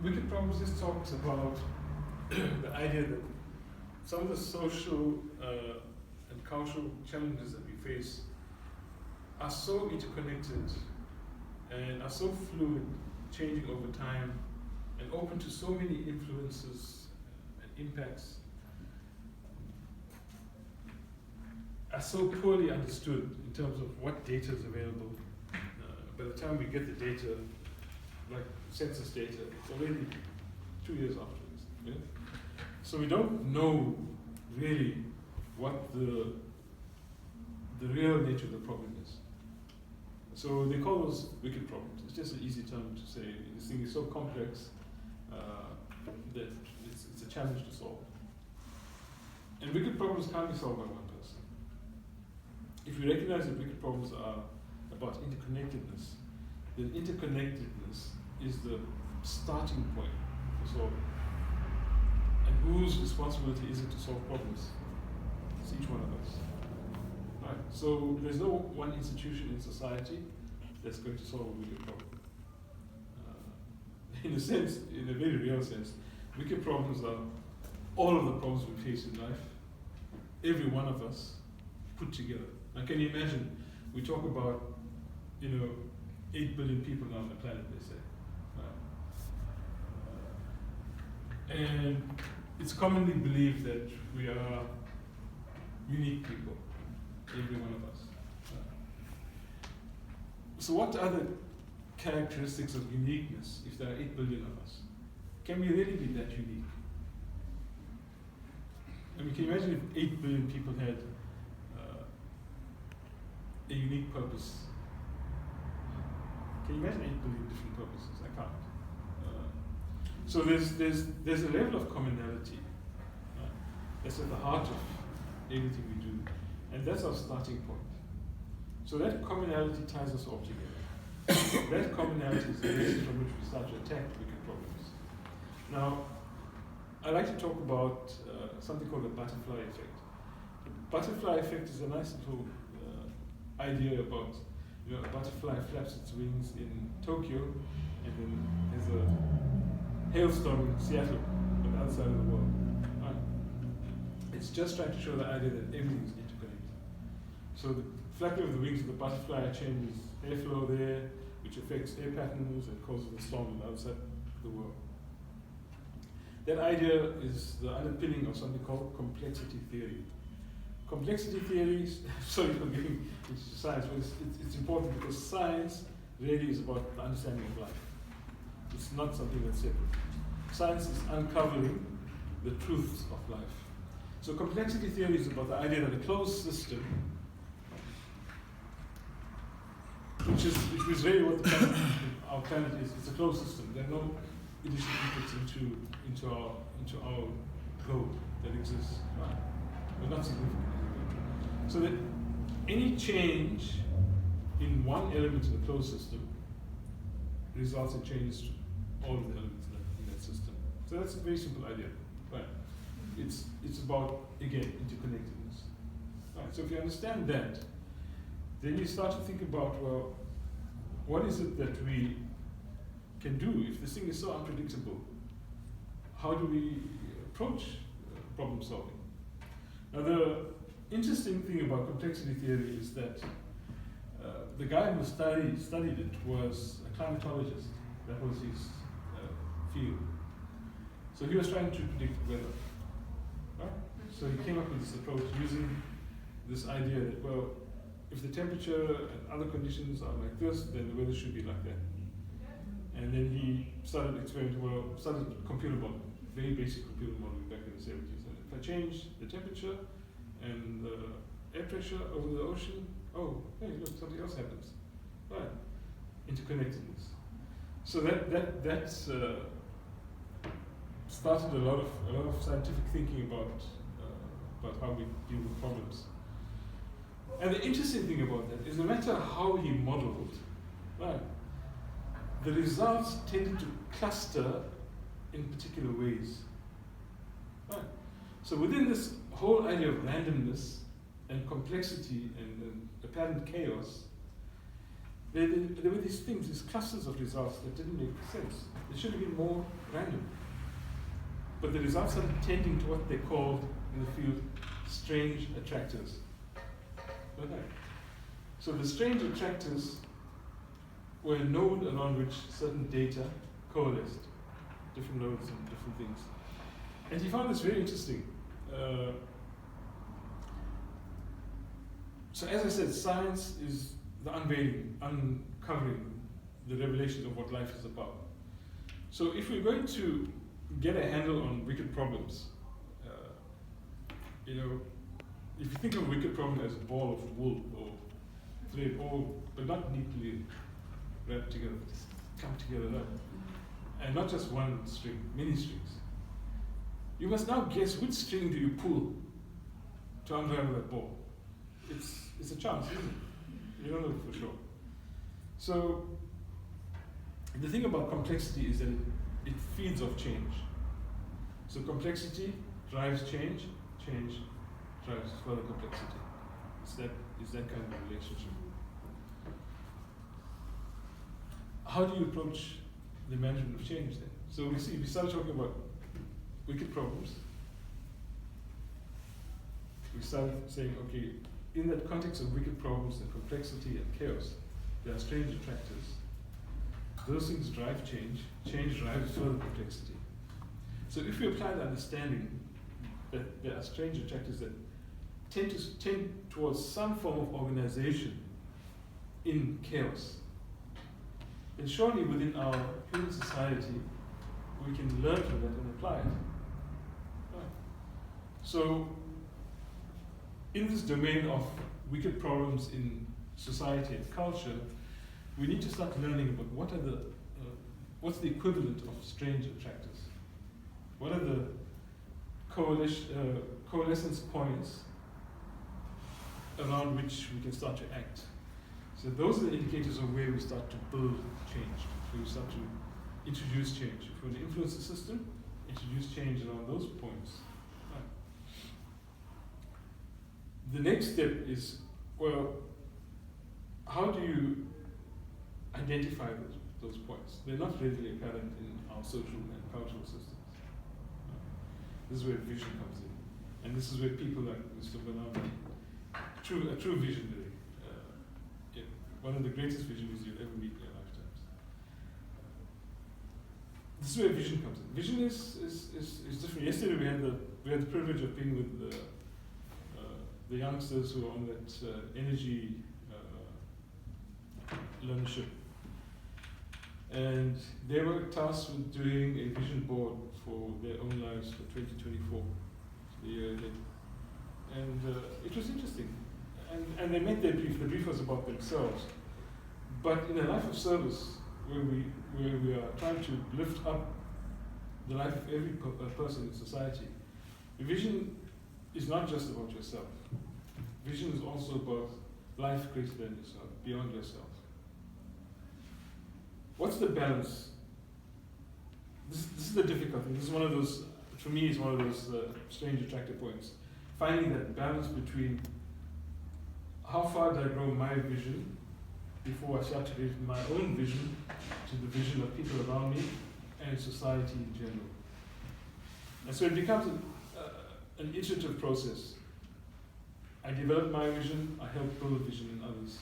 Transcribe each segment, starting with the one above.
Wicked Problems just talks about the idea that some of the social and cultural challenges that we face are so interconnected and are so fluid, changing over time, and open to so many influences and impacts, are so poorly understood in terms of what data is available. By the time we get the data, like census data, it's already 2 years afterwards. Yeah? So we don't know really what the real nature of the problem is. So they call those wicked problems. It's just an easy term to say this thing is so complex that it's a challenge to solve. And wicked problems can't be solved by one person. If we recognize that wicked problems are about interconnectedness, then interconnectedness is the starting point for solving. And whose responsibility is it to solve problems? It's each one of us. Right. So there's no one institution in society that's going to solve a wicked problem. In a sense, in a very real sense, wicked problems are all of the problems we face in life, every one of us put together. Now can you imagine, we talk about, 8 billion people now on the planet, they say. And it's commonly believed that we are unique people, every one of us. So what are the characteristics of uniqueness if there are 8 billion of us? Can we really be that unique? I mean, can you imagine if 8 billion people had a unique purpose? Can you imagine 8 billion different purposes? I can't. So there's a level of commonality that's at the heart of everything we do, and that's our starting point. So that commonality ties us all together. That commonality is the basis from which we start to attack wicked problems. Now, I like to talk about something called the butterfly effect. The butterfly effect is a nice little idea about, a butterfly flaps its wings in Tokyo, and then there's a hailstorm in Seattle on the other side of the world. Right? It's just trying to show the idea that everything is interconnected. So the flapping of the wings of the butterfly changes airflow there, which affects air patterns and causes the storm on the other side of the world. That idea is the underpinning of something called complexity theory. Complexity theory, sorry for getting into science, but it's important because science really is about the understanding of life. It's not something that's separate. Science is uncovering the truths of life. So complexity theory is about the idea that a closed system, which is really what the planet, our planet is. It's a closed system. There are no additional inputs into our globe that exists. Right? But not significant. So that any change in one element in the closed system results in changes to all of the elements in that system. So that's a very simple idea. Right? It's about, again, interconnectedness. Right? So if you understand that, then you start to think about, well, what is it that we can do if this thing is so unpredictable? How do we approach problem solving? Now the interesting thing about complexity theory is that the guy who studied it was a climatologist. That was his field. So he was trying to predict weather. Right? So he came up with this approach using this idea that, well, if the temperature and other conditions are like this, then the weather should be like that. And then he started computer modeling, very basic computer modeling back in the 70s. And if I change the temperature and the air pressure over the ocean, oh, hey, look, something else happens. Right, interconnectedness. So that started a lot of scientific thinking about how we deal with problems. And the interesting thing about that is no matter how he modeled, right, the results tended to cluster in particular ways. Right. So within this whole idea of randomness and complexity and apparent chaos, there were these things, these clusters of results that didn't make sense. They should have been more random. But the results are tending to what they called in the field strange attractors. Okay. So the strange attractors were a node around which certain data coalesced, different nodes and different things. And he found this very interesting. So as I said, science is the unveiling, uncovering the revelations of what life is about. So if we're going to get a handle on wicked problems, if you think of a wicked problem as a ball of wool or thread, but not neatly wrapped together, just come together, and not just one string, many strings. You must now guess which string do you pull to unravel that ball. It's a chance, isn't it? You don't know for sure. So the thing about complexity is that it feeds off change. So complexity drives change, change drives further complexity. It's that kind of relationship. How do you approach the management of change then? So we started talking about wicked problems. We started saying, okay, in that context of wicked problems and complexity and chaos, there are strange attractors. Those things drive change, change drives further complexity. So if we apply the understanding that there are strange attractors that tend towards some form of organization in chaos, then surely within our human society, we can learn from that and apply it. Right. So in this domain of wicked problems in society and culture, we need to start learning about what's the equivalent of strange attractors. What are the coalescence points around which we can start to act? So those are the indicators of where we start to build change, where we start to introduce change. If we want to influence the system, introduce change around those points. Right. The next step is, well, how do you identify those points? They're not readily apparent in our social and cultural systems. This is where vision comes in. And this is where people like Mr. Mbonambi, a true visionary, one of the greatest visionaries you'll ever meet in your lifetimes. This is where vision comes in. Vision is different. Yesterday we had the privilege of being with the youngsters who are on that energy learnership. And they were tasked with doing a vision board for their own lives for 2024, the year ahead. And it was interesting. And they made their brief. The brief was about themselves. But in a life of service, where we are trying to lift up the life of every person in society, vision is not just about yourself. Vision is also about life greater than yourself, beyond yourself. What's the balance? This is the difficult thing. This is one of those, for me, is one of those strange attractive points. Finding that balance between how far do I grow my vision before I start to raise my own vision to the vision of people around me and society in general. And so it becomes an iterative process. I develop my vision, I help build vision in others.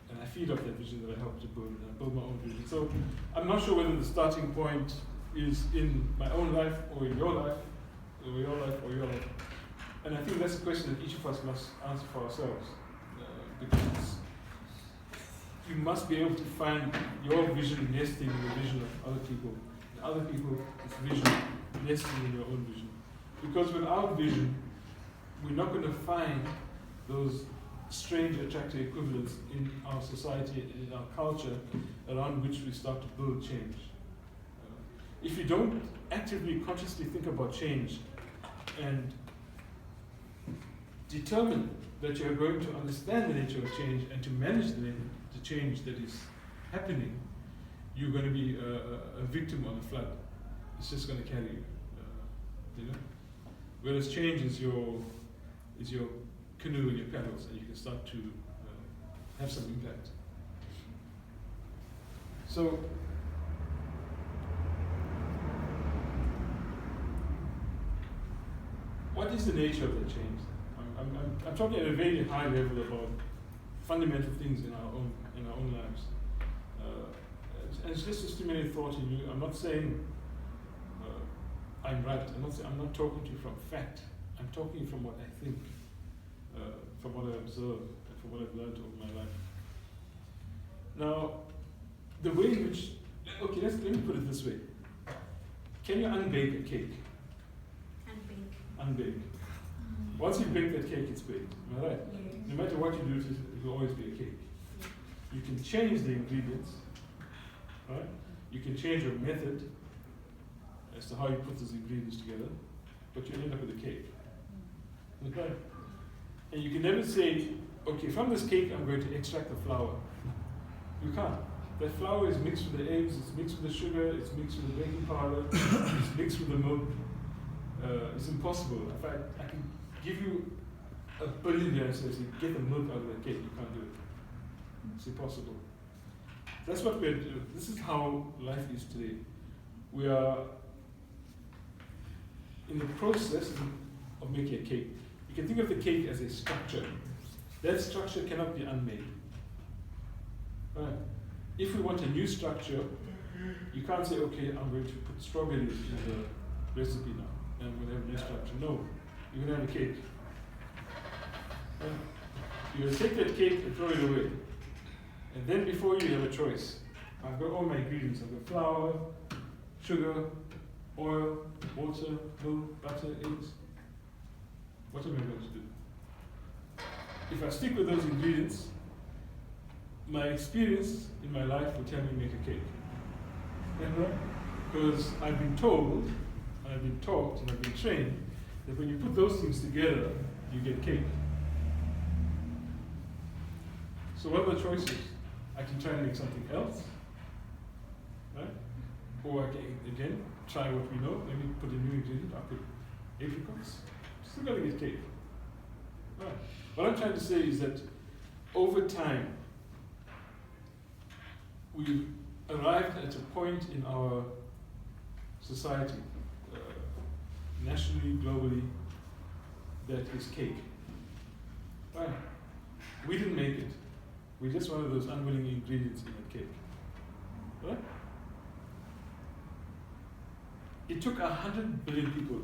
And I feed off that vision that I help to build, and I build my own vision. So I'm not sure whether the starting point is in my own life or in your life, or your life or your life. And I think that's a question that each of us must answer for ourselves. Because you must be able to find your vision nesting in the vision of other people, and other people's vision nesting in your own vision. Because without vision, we're not going to find those strange attractive equivalents in our society, in our culture, around which we start to build change. If you don't actively, consciously think about change and determine that you're going to understand the nature of change and to manage the change that is happening, you're going to be a victim on a flood. It's just going to carry you. Whereas change is your canoe and your paddles, and you can start to have some impact. So, what is the nature of the change? I'm talking at a very high level about fundamental things in our own lives. And it's just to stimulate thought in you. I'm not saying I'm right. I'm not talking to you from fact. I'm talking from what I think, from what I observe, and from what I've learned over my life. Now, the way in which, okay, let me put it this way. Can you unbake a cake? Unbake. Once you bake that cake, it's baked. Am I right? Yes. No matter what you do, it will always be a cake. You can change the ingredients, right? You can change your method as to how you put those ingredients together, but you end up with a cake. Okay? And you can never say, okay, from this cake I'm going to extract the flour. You can't. That flour is mixed with the eggs, it's mixed with the sugar, it's mixed with the baking powder, it's mixed with the milk. It's impossible. In fact, I can give you a billion years and say, get the milk out of the cake. You can't do it. It's impossible. That's what we're doing. This is how life is today. We are in the process of making a cake. You can think of the cake as a structure. That structure cannot be unmade. Right. If we want a new structure, you can't say, okay, I'm going to put strawberries in the recipe now, and I'm going to have a new structure. No, you're going to have a cake. Right. You're going to take that cake and throw it away. And then before you have a choice. I've got all my ingredients. I've got flour, sugar, oil, water, milk, butter, eggs. What am I going to do? If I stick with those ingredients, my experience in my life will tell me make a cake. Because I've been told, I've been taught, and I've been trained that when you put those things together, you get cake. So what are the choices? I can try and make something else, right? Or I can, again, try what we know, maybe put a new ingredient, I'll put apricots. Still gotta get cake. Right. What I'm trying to say is that over time, we've arrived at a point in our society, nationally, globally, that is cake. Right. We didn't make it. We're just one of those unwilling ingredients in a cake. Right? It took 100 billion people.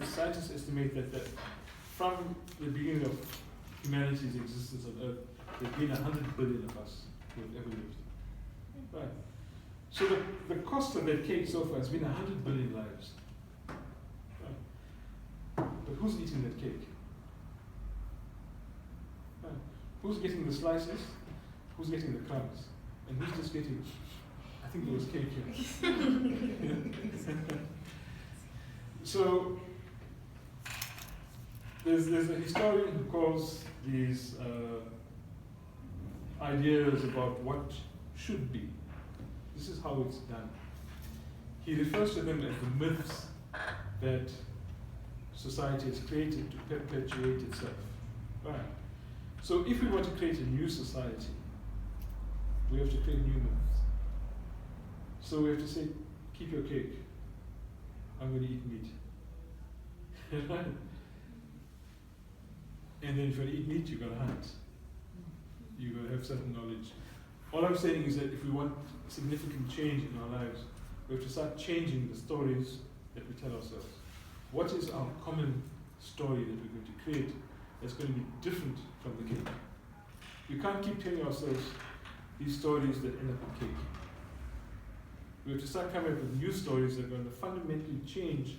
Scientists estimate that from the beginning of humanity's existence on Earth, there have been 100 billion of us who have ever lived. Right. So the cost of that cake so far has been 100 billion lives. Right. But who's eating that cake? Right. Who's getting the slices? Who's getting the crumbs? And who's just getting, I think there was cake here. So, there's a historian who calls these ideas about what should be. This is how it's done. He refers to them as the myths that society has created to perpetuate itself. Right. So if we want to create a new society, we have to create new myths. So we have to say, keep your cake. I'm going to eat meat. And then if you want to eat meat, you've got to hunt. You've got to have certain knowledge. All I'm saying is that if we want significant change in our lives, we have to start changing the stories that we tell ourselves. What is our common story that we're going to create that's going to be different from the cake? We can't keep telling ourselves these stories that end up in cake. We have to start coming up with new stories that are going to fundamentally change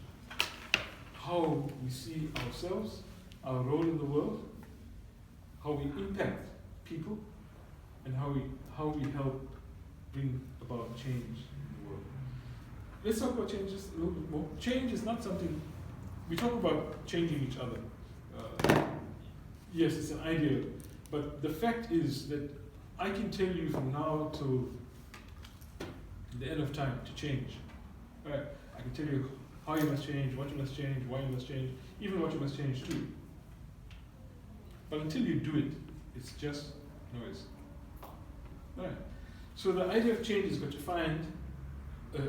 how we see ourselves, our role in the world, how we impact people, and how we help bring about change in the world. Let's talk about change just a little bit more. Change is not something, we talk about changing each other. Yes, it's an idea, but the fact is that I can tell you from now to the end of time to change. Right? I can tell you how you must change, what you must change, why you must change, even what you must change to. But until you do it, it's just noise. Right. So the idea of change is got to find a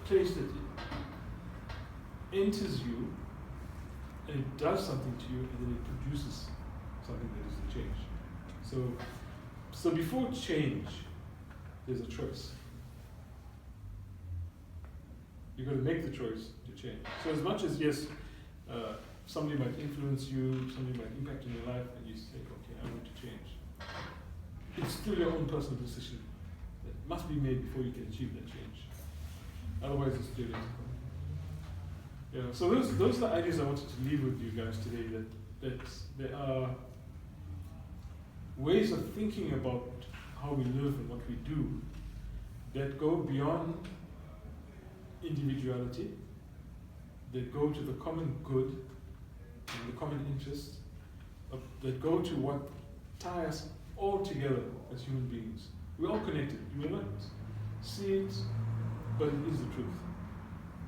place that enters you and it does something to you and then it produces something that is the change. So before change, there's a choice. You've got to make the choice to change. So as much as, yes, somebody might influence you, somebody might impact on your life, and you say, okay, I want to change. It's still your own personal decision that must be made before you can achieve that change. Otherwise, it's theoretical. Yeah, so those are the ideas I wanted to leave with you guys today, that there are ways of thinking about how we live and what we do that go beyond individuality, that go to the common good and the common interest, that go to what ties us all together as human beings. We're all connected. You may not see it, but it is the truth.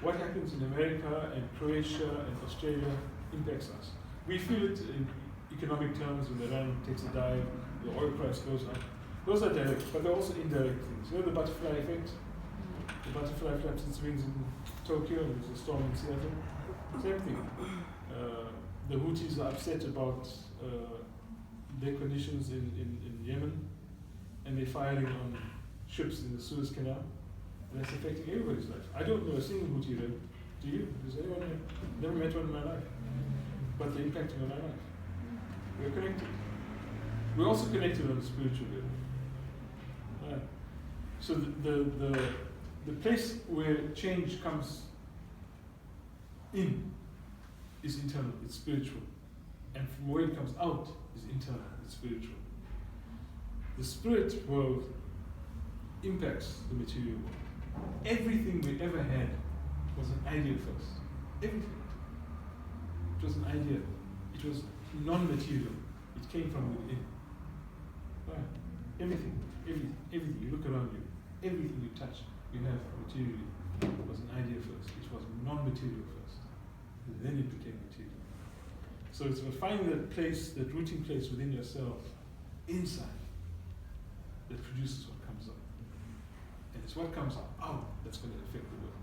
What happens in America and Croatia and Australia impacts us. We feel it in economic terms when the rand takes a dive, the oil price goes up. Those are direct, but they're also indirect things. You know the butterfly effect? The butterfly flaps its wings in Tokyo and there's a storm in Seattle. Same thing. The Houthis are upset about their conditions in Yemen, and they're firing on ships in the Suez Canal, and that's affecting everybody's life. I don't know a single Houthi rebel. Do you? Does anyone know? Never met one in my life. But they're impacting on my life. We're connected. We're also connected on the spiritual level. Right. So the place where change comes in is internal, it's spiritual. And from where it comes out is internal, it's spiritual. The spirit world impacts the material world. Everything we ever had was an idea first. Everything. It was an idea. It was non-material. It came from within. Right. Everything. You look around you. Everything you touch, you have materially, was an idea first. It was non-material first. And then it became material. So it's about finding that place, that rooting place within yourself, inside, that produces what comes up. And it's what comes out that's going to affect the world.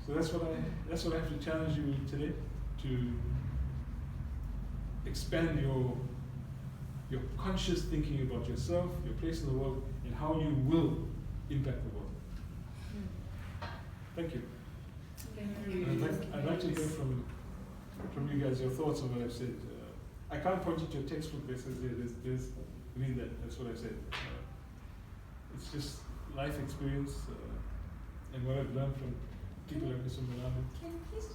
So that's what I have to challenge you with today, to expand your conscious thinking about yourself, your place in the world, and how you will impact the world. Thank you. I'd like to hear from you guys your thoughts on what I've said. I can't point you to a textbook that says there's read that. That's what I said. It's just life experience and what I've learned from people like Mr. Mbonambi. Can you please